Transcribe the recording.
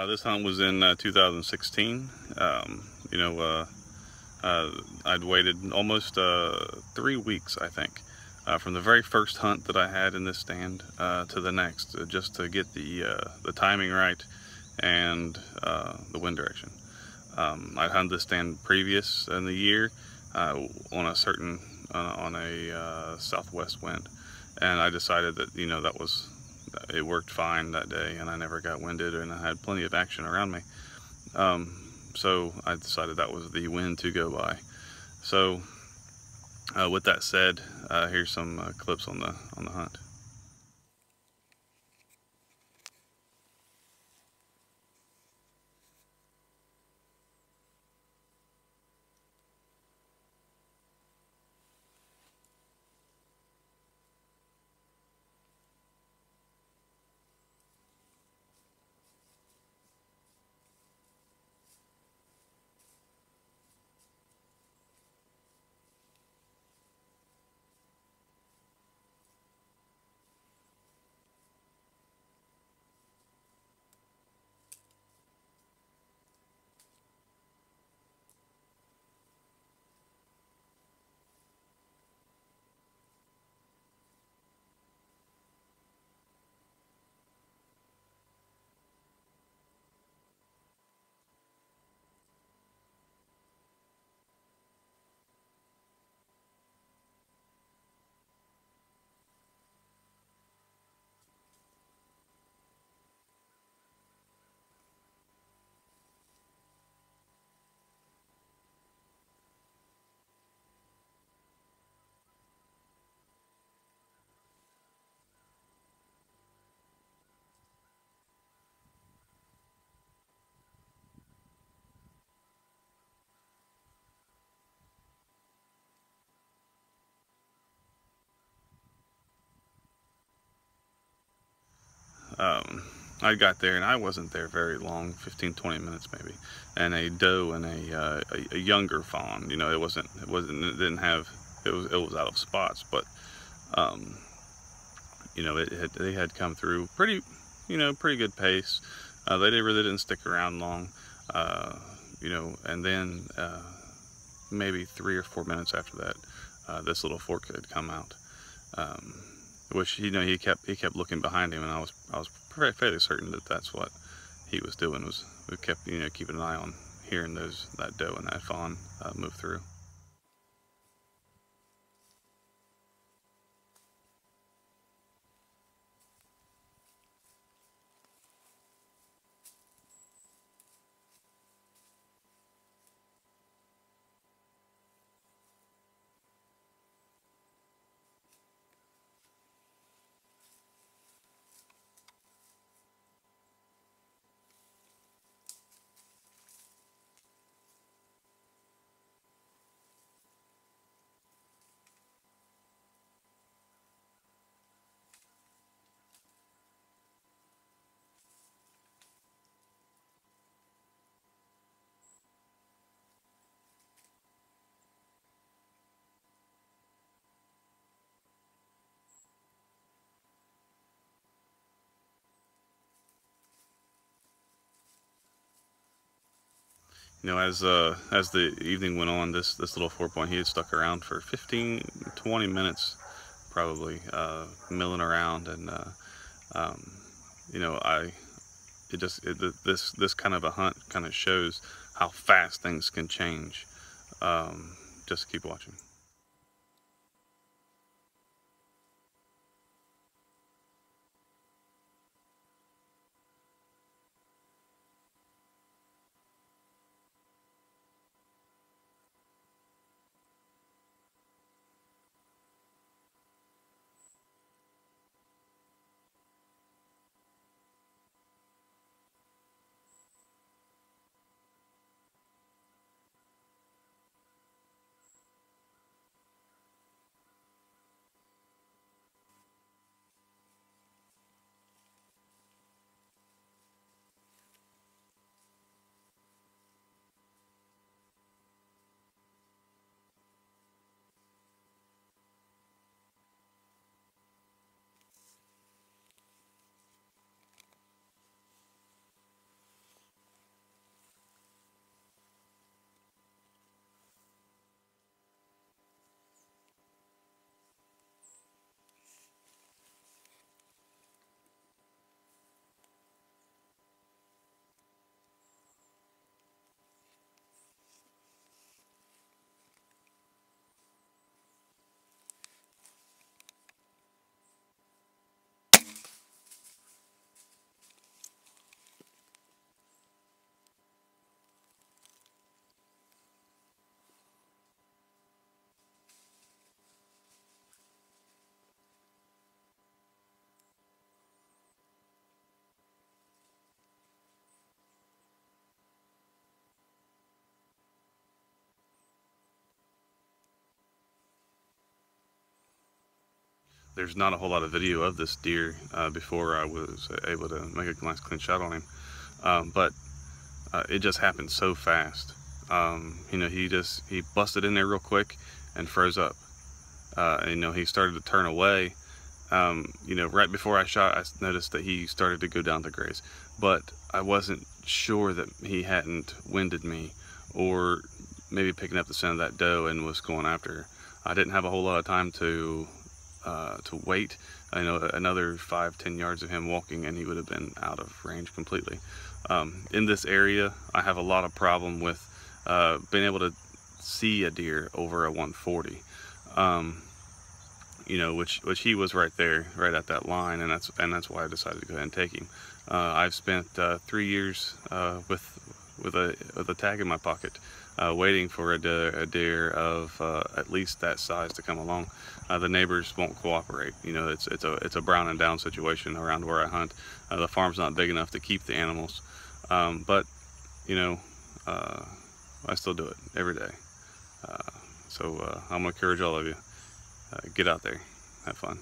This hunt was in 2016. I'd waited almost 3 weeks, I think, from the very first hunt that I had in this stand to the next, just to get the timing right and the wind direction. I'd hunted this stand previous in the year on a certain southwest wind, and I decided that it worked fine that day, and I never got winded, and I had plenty of action around me. So I decided that was the wind to go by. So with that said, here's some clips on the hunt. I got there, and I wasn't there very long, 15-20 minutes maybe, and a doe and a younger fawn. It was out of spots, but they had come through pretty good pace. They really didn't stick around long, and then maybe 3 or 4 minutes after that, this little fork had come out. Which he kept looking behind him, and I was fairly certain that that's what he was doing. We kept keeping an eye on hearing that doe and that fawn move through. As the evening went on, this little 4-point, he had stuck around for 15-20 minutes, probably, milling around, and this kind of a hunt kind of shows how fast things can change. Just keep watching. there's not a whole lot of video of this deer before I was able to make a nice clean shot on him. But it just happened so fast. You know, he busted in there real quick and froze up. You know, he started to turn away. You know, right before I shot, I noticed that he started to go down to graze, but I wasn't sure that he hadn't winded me, or maybe picking up the scent of that doe and was going after her. I didn't have a whole lot of time to wait. I know another 5-10 yards of him walking and he would have been out of range completely. In this area, I have a lot of problem with being able to see a deer over a 140. You know, which he was right there, right at that line, and that's why I decided to go ahead and take him. I've spent 3 years with a tag in my pocket, waiting for a deer of at least that size to come along. The neighbors won't cooperate. You know, it's a brown and down situation around where I hunt. The farm's not big enough to keep the animals, but you know, I still do it every day. So I'm gonna encourage all of you. Get out there, have fun.